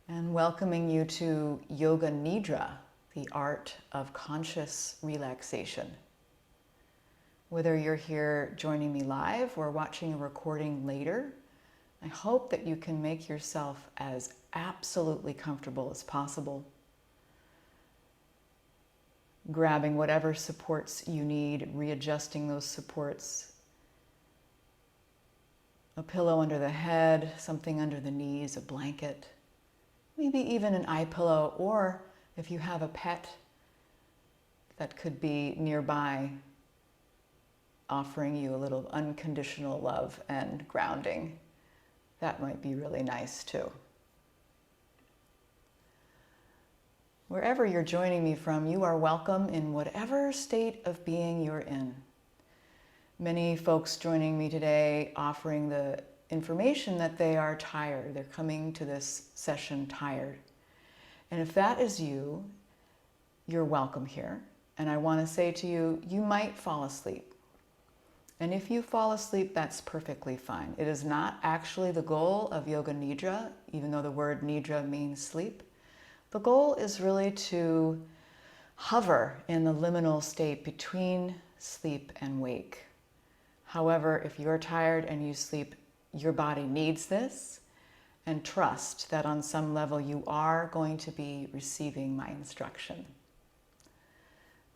And welcoming you to Yoga Nidra, the art of conscious relaxation. Whether you're here joining me live or watching a recording later, I hope that you can make yourself as absolutely comfortable as possible, grabbing whatever supports you need, readjusting those supports, a pillow under the head, something under the knees, a blanket, maybe even an eye pillow, or if you have a pet that could be nearby, offering you a little unconditional love and grounding. That might be really nice too. Wherever you're joining me from, you are welcome in whatever state of being you're in. Many folks joining me today offering the information that they are tired. They're coming to this session tired. And if that is you, you're welcome here. And I want to say to you, you might fall asleep. And if you fall asleep, that's perfectly fine. It is not actually the goal of Yoga Nidra, even though the word Nidra means sleep. The goal is really to hover in the liminal state between sleep and wake. However, if you're tired and you sleep, your body needs this, and trust that on some level you are going to be receiving my instruction.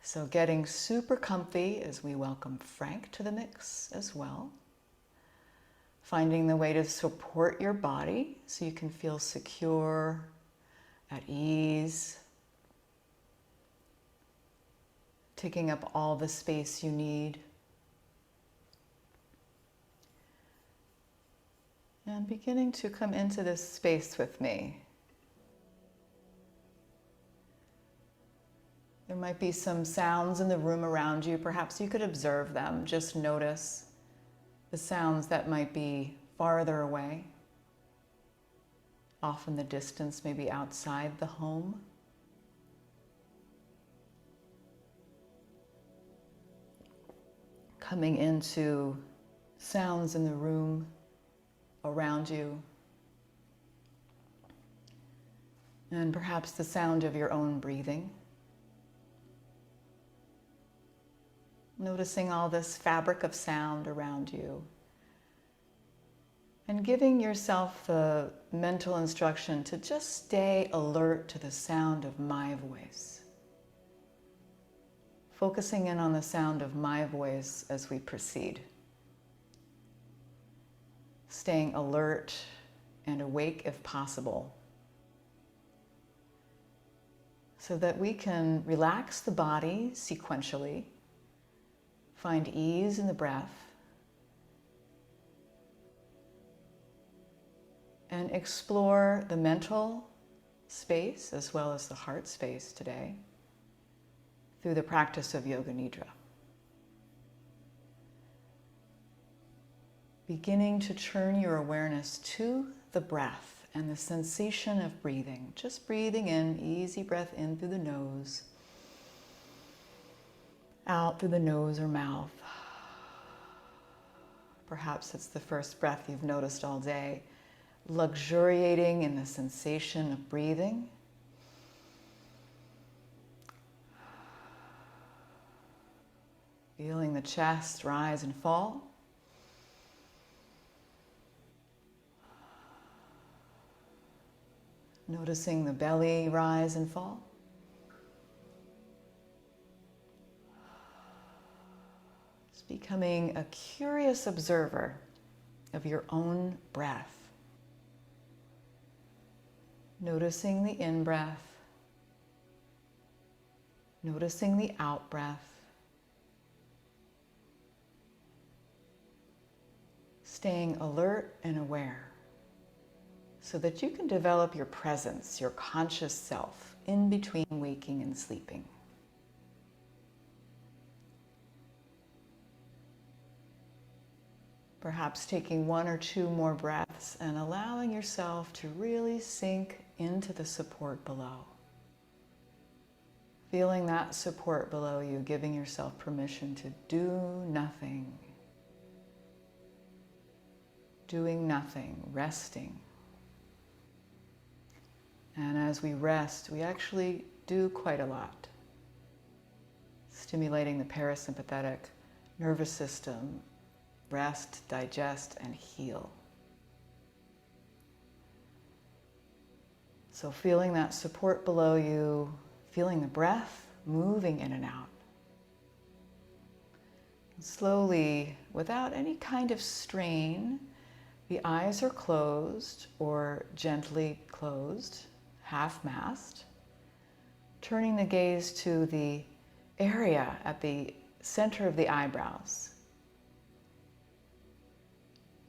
So getting super comfy as we welcome Frank to the mix as well. Finding the way to support your body so you can feel secure, at ease. Taking up all the space you need. And beginning to come into this space with me. There might be some sounds in the room around you. Perhaps you could observe them. Just notice the sounds that might be farther away, off in the distance, maybe outside the home. Coming into sounds in the room around you, and perhaps the sound of your own breathing. Noticing all this fabric of sound around you, and giving yourself the mental instruction to just stay alert to the sound of my voice. Focusing in on the sound of my voice as we proceed. Staying alert and awake if possible, so that we can relax the body sequentially, find ease in the breath, and explore the mental space as well as the heart space today through the practice of Yoga Nidra. Beginning to turn your awareness to the breath and the sensation of breathing. Just breathing in, easy breath in through the nose, out through the nose or mouth. Perhaps it's the first breath you've noticed all day, luxuriating in the sensation of breathing. Feeling the chest rise and fall. Noticing the belly rise and fall. Just becoming a curious observer of your own breath. Noticing the in-breath. Noticing the out-breath. Staying alert and aware, so that you can develop your presence, your conscious self, in between waking and sleeping. Perhaps taking one or two more breaths and allowing yourself to really sink into the support below. Feeling that support below you, giving yourself permission to do nothing. Doing nothing, resting. And as we rest, we actually do quite a lot, stimulating the parasympathetic nervous system, rest, digest, and heal. So feeling that support below you, feeling the breath moving in and out. And slowly, without any kind of strain, the eyes are closed or gently closed, half-masked, turning the gaze to the area at the center of the eyebrows.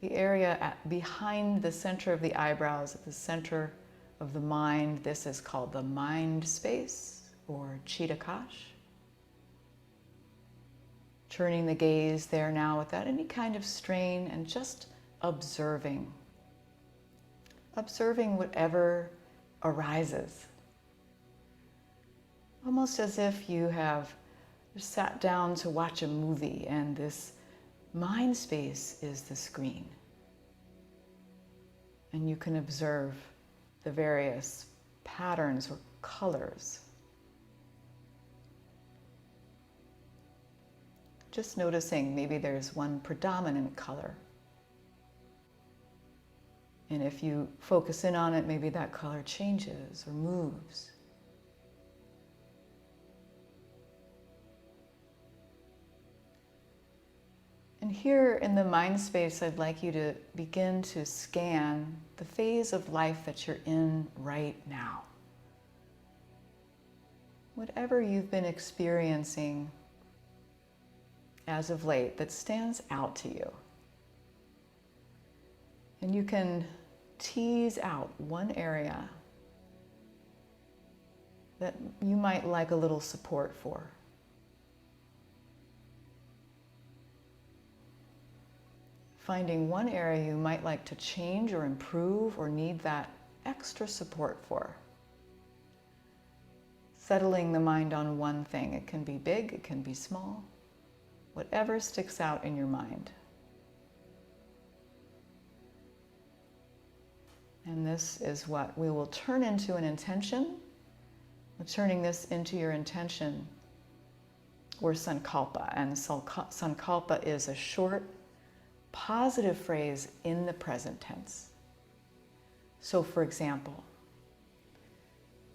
The area behind the center of the eyebrows, at the center of the mind. This is called the mind space, or Chittakash. Turning the gaze there now without any kind of strain and just observing. Observing whatever arises. Almost as if you have sat down to watch a movie and this mind space is the screen. And you can observe the various patterns or colors. Just noticing maybe there's one predominant color. And if you focus in on it, maybe that color changes or moves. And here in the mind space, I'd like you to begin to scan the phase of life that you're in right now. Whatever you've been experiencing as of late that stands out to you. And you can tease out one area that you might like a little support for. Finding one area you might like to change or improve or need that extra support for. Settling the mind on one thing. It can be big, it can be small. Whatever sticks out in your mind. And this is what we will turn into an intention. We're turning this into your intention, or sankalpa. And sankalpa is a short, positive phrase in the present tense. So for example,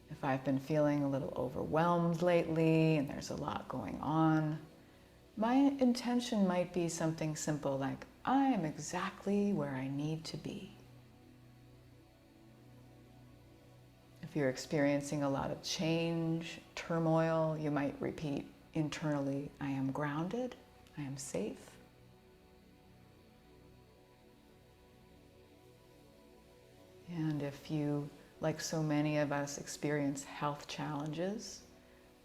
if I've been feeling a little overwhelmed lately and there's a lot going on, my intention might be something simple like, I am exactly where I need to be. If you're experiencing a lot of change, turmoil, you might repeat internally, I am grounded, I am safe. And if you, like so many of us, experience health challenges,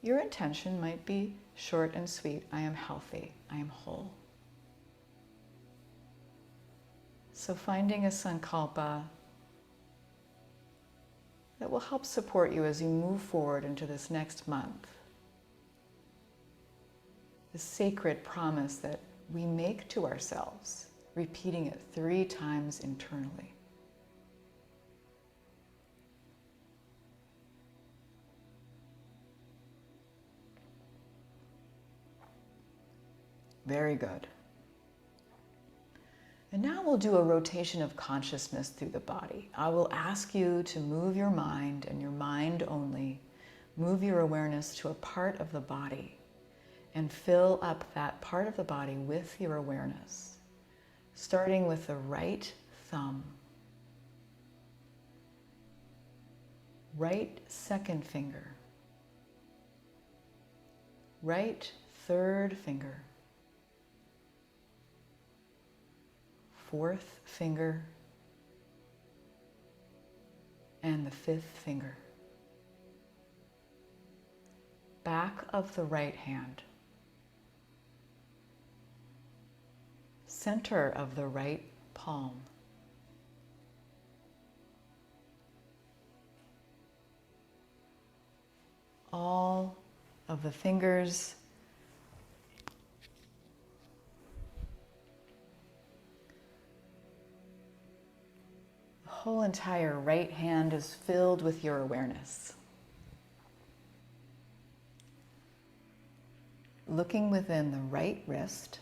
your intention might be short and sweet. I am healthy. I am whole. So finding a sankalpa that will help support you as you move forward into this next month. The sacred promise that we make to ourselves, repeating it 3 times internally. Very good. And now we'll do a rotation of consciousness through the body. I will ask you to move your mind, and your mind only. Move your awareness to a part of the body and fill up that part of the body with your awareness, starting with the right thumb, right second finger, right third finger, 4th finger, and the 5th finger. Back of the right hand. Center of the right palm. All of the fingers whole entire right hand is filled with your awareness. Looking within the right wrist,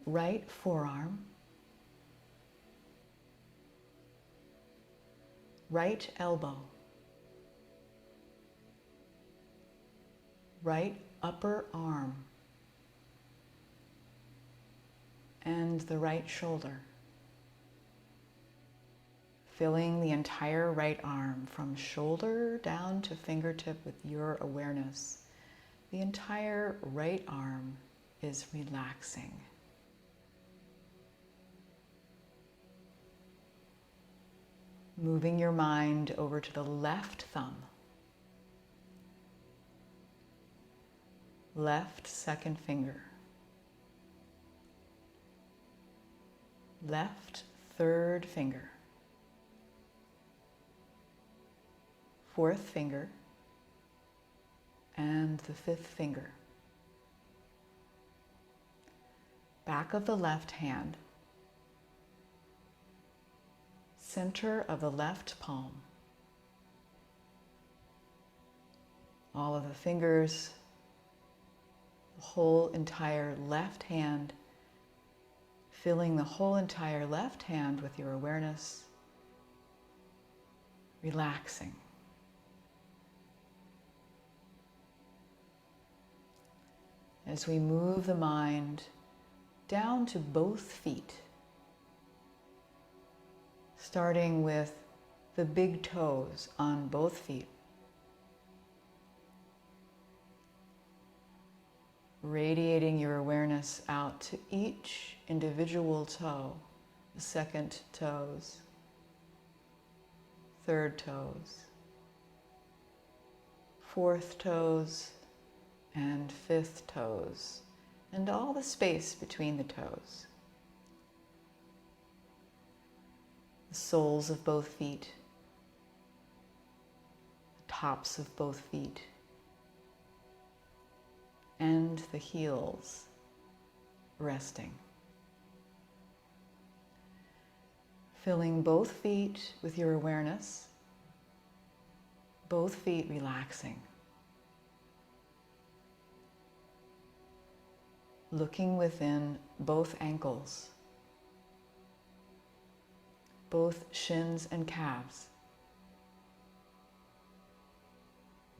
right forearm, right elbow, right upper arm, and the right shoulder. Filling the entire right arm from shoulder down to fingertip with your awareness. The entire right arm is relaxing. Moving your mind over to the left thumb, left second finger, left third finger, fourth finger, and the fifth finger. Back of the left hand, center of the left palm. All of the fingers, the whole entire left hand, filling the whole entire left hand with your awareness, relaxing. As we move the mind down to both feet, starting with the big toes on both feet, radiating your awareness out to each individual toe, the second toes, third toes, fourth toes, and fifth toes, and all the space between the toes. The soles of both feet, the tops of both feet, and the heels resting. Filling both feet with your awareness, both feet relaxing. Looking within both ankles, both shins and calves,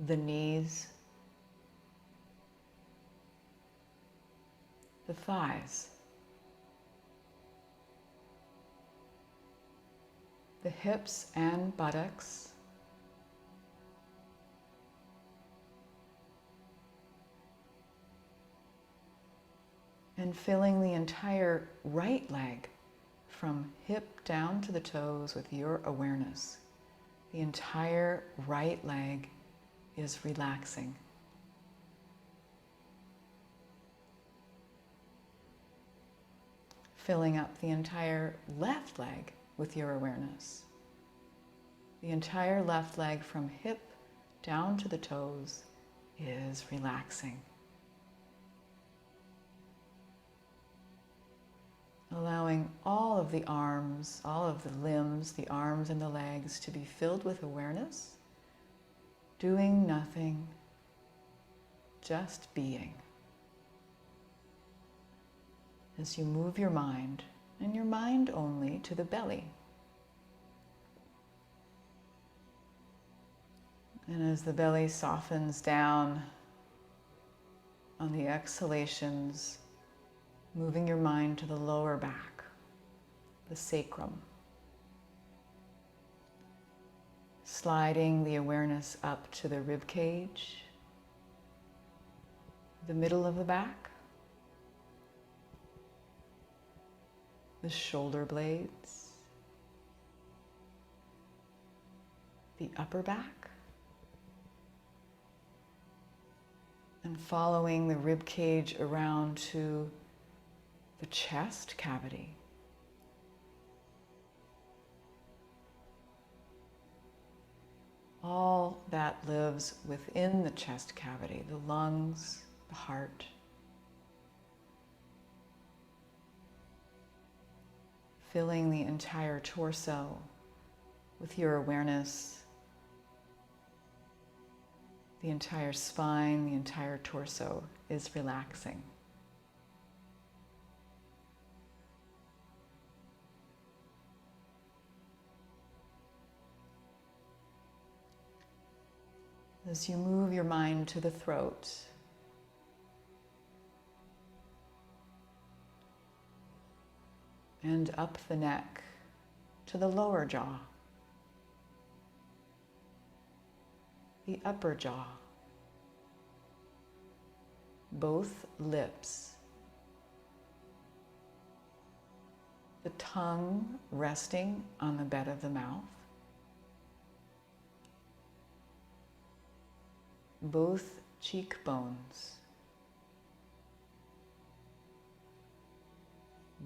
the knees, the thighs, the hips and buttocks, and filling the entire right leg from hip down to the toes with your awareness. The entire right leg is relaxing. Filling up the entire left leg with your awareness. The entire left leg from hip down to the toes is relaxing. Allowing all of the arms, all of the limbs, the arms and the legs to be filled with awareness, doing nothing, just being. As you move your mind, and your mind only, to the belly. And as the belly softens down on the exhalations, moving your mind to the lower back, the sacrum. Sliding the awareness up to the rib cage, the middle of the back, the shoulder blades, the upper back, and following the rib cage around to the chest cavity. All that lives within the chest cavity, the lungs, the heart, filling the entire torso with your awareness. The entire spine, the entire torso is relaxing. As you move your mind to the throat, and up the neck to the lower jaw, the upper jaw, both lips, the tongue resting on the bed of the mouth, both cheekbones,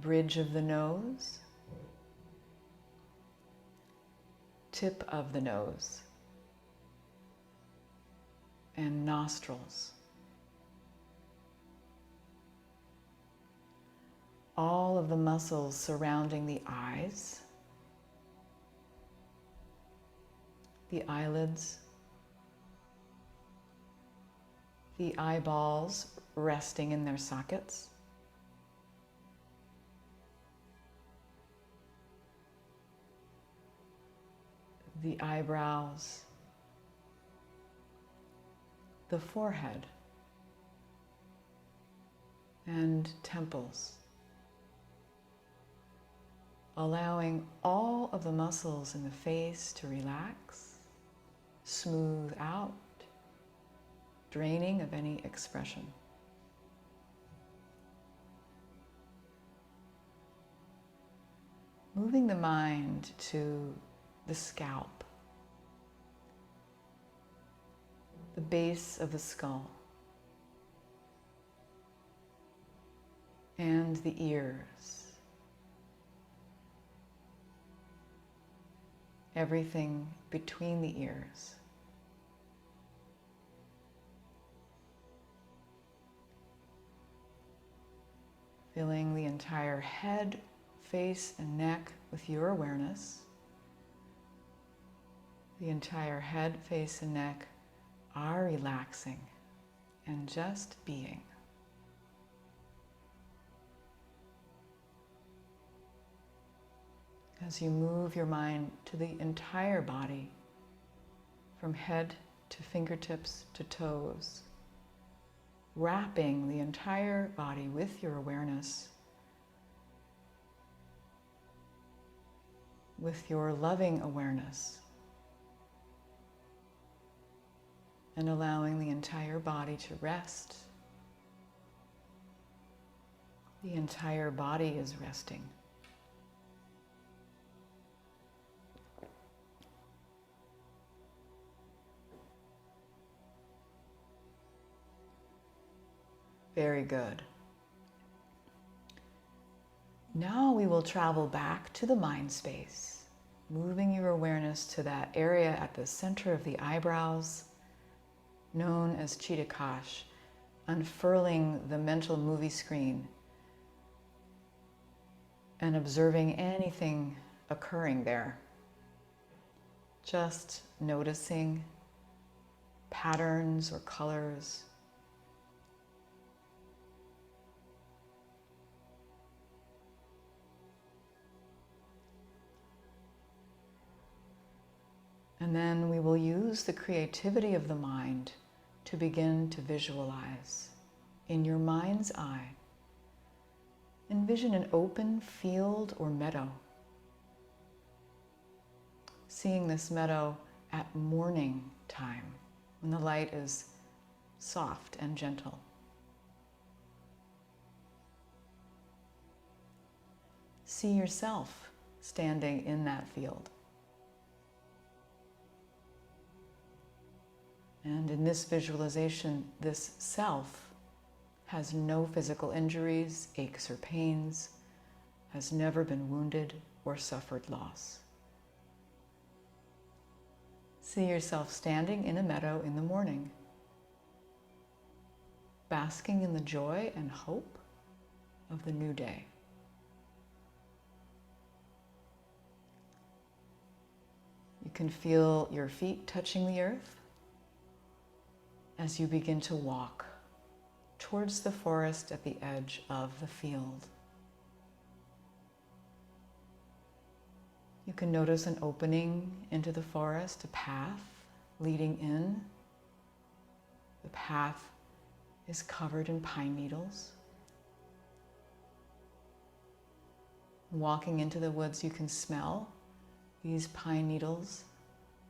bridge of the nose, tip of the nose, and nostrils. All of the muscles surrounding the eyes, the eyelids, the eyeballs resting in their sockets, the eyebrows, the forehead, and temples, allowing all of the muscles in the face to relax, smooth out, draining of any expression. Moving the mind to the scalp, the base of the skull, and the ears. Everything between the ears. Filling the entire head, face, and neck with your awareness. The entire head, face, and neck are relaxing and just being. As you move your mind to the entire body, from head to fingertips to toes, wrapping the entire body with your awareness, with your loving awareness, and allowing the entire body to rest. The entire body is resting. Very good. Now we will travel back to the mind space, moving your awareness to that area at the center of the eyebrows, known as Chittakash, unfurling the mental movie screen and observing anything occurring there. Just noticing patterns or colors. And then we will use the creativity of the mind to begin to visualize. In your mind's eye, envision an open field or meadow. Seeing this meadow at morning time, when the light is soft and gentle. See yourself standing in that field. And in this visualization, this self has no physical injuries, aches, or pains, has never been wounded or suffered loss. See yourself standing in a meadow in the morning, basking in the joy and hope of the new day. You can feel your feet touching the earth as you begin to walk towards the forest at the edge of the field. You can notice an opening into the forest, a path leading in. The path is covered in pine needles. Walking into the woods, you can smell these pine needles,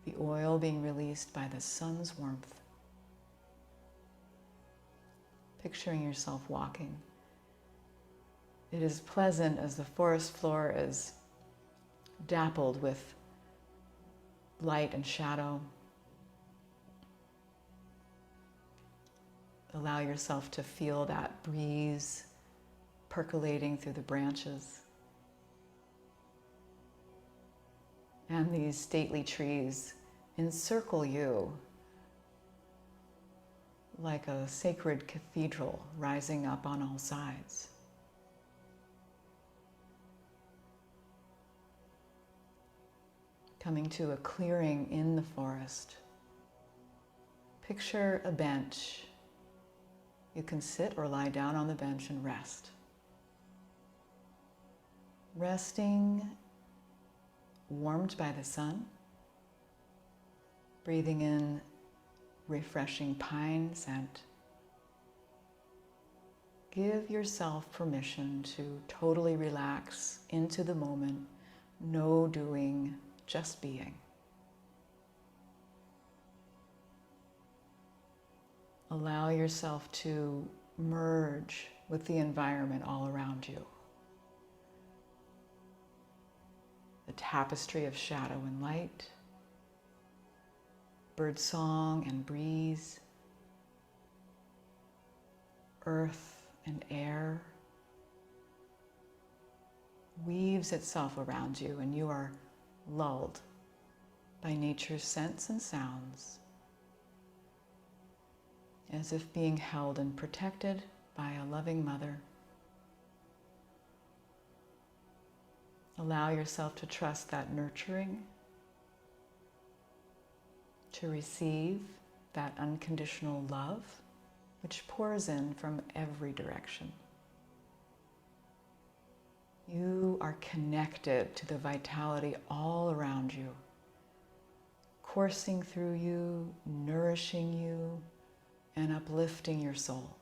the oil being released by the sun's warmth. Picturing yourself walking. It is pleasant as the forest floor is dappled with light and shadow. Allow yourself to feel that breeze percolating through the branches. And these stately trees encircle you like a sacred cathedral rising up on all sides. Coming to a clearing in the forest. Picture a bench. You can sit or lie down on the bench and rest. Resting, warmed by the sun, breathing in refreshing pine scent. Give yourself permission to totally relax into the moment, no doing, just being. Allow yourself to merge with the environment all around you. The tapestry of shadow and light, bird song and breeze, earth and air weaves itself around you, and you are lulled by nature's scents and sounds, as if being held and protected by a loving mother. Allow yourself to trust that nurturing, to receive that unconditional love which pours in from every direction. You are connected to the vitality all around you, coursing through you, nourishing you, and uplifting your soul.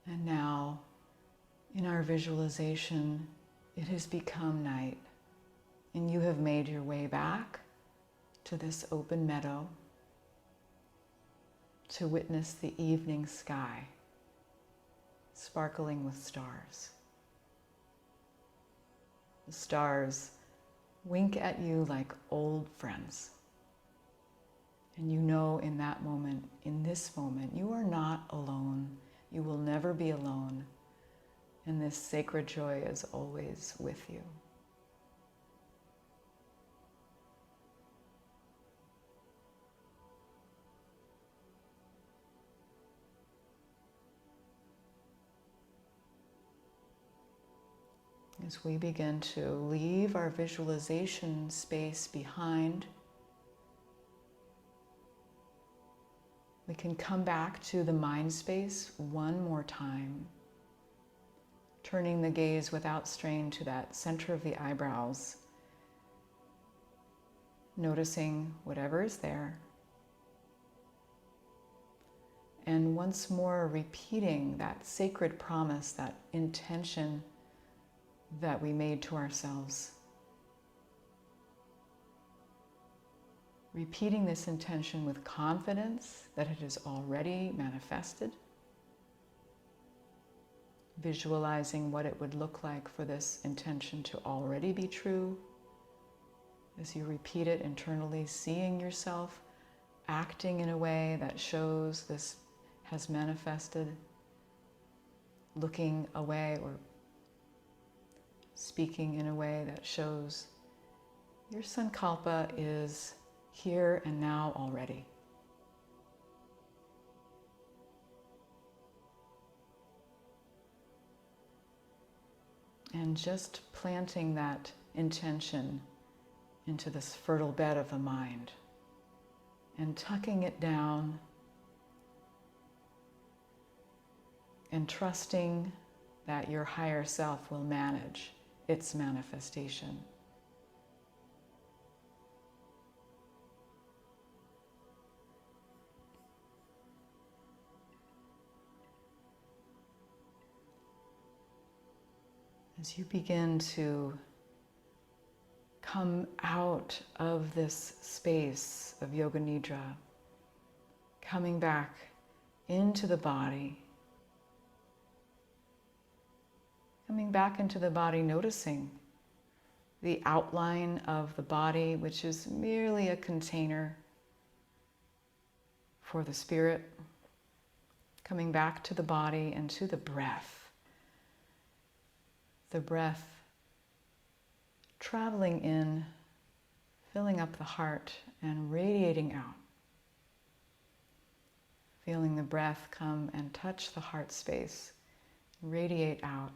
And now, in our visualization, it has become night, and you have made your way back to this open meadow to witness the evening sky sparkling with stars. The stars wink at you like old friends. And you know in that moment, in this moment, you are not alone. You will never be alone. And this sacred joy is always with you. As we begin to leave our visualization space behind, we can come back to the mind space one more time, turning the gaze without strain to that center of the eyebrows, noticing whatever is there, and once more repeating that sacred promise, that intention that we made to ourselves. Repeating this intention with confidence that it is already manifested. Visualizing what it would look like for this intention to already be true. As you repeat it internally, seeing yourself acting in a way that shows this has manifested. Looking away or speaking in a way that shows your sankalpa is here and now already. And just planting that intention into this fertile bed of the mind and tucking it down and trusting that your higher self will manage its manifestation. As you begin to come out of this space of Yoga Nidra, coming back into the body, noticing the outline of the body, which is merely a container for the spirit, coming back to the body and to the breath. The breath traveling in, filling up the heart and radiating out. Feeling the breath come and touch the heart space, radiate out.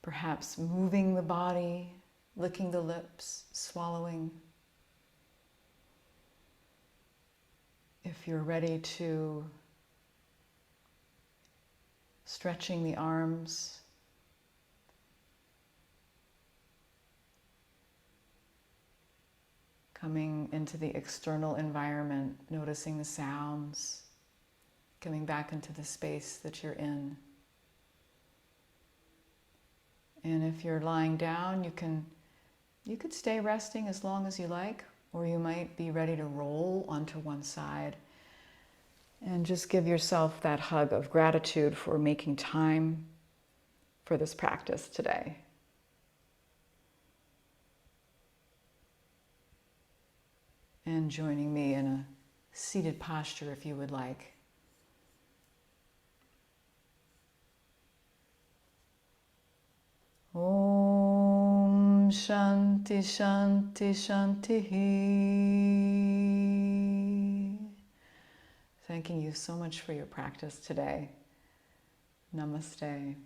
Perhaps moving the body, licking the lips, swallowing. If you're ready to, stretching the arms, coming into the external environment, noticing the sounds, coming back into the space that you're in. And if you're lying down, you could stay resting as long as you like, or you might be ready to roll onto one side. And just give yourself that hug of gratitude for making time for this practice today. And joining me in a seated posture if you would like. Om Shanti Shanti Shanti. Thanking you so much for your practice today. Namaste.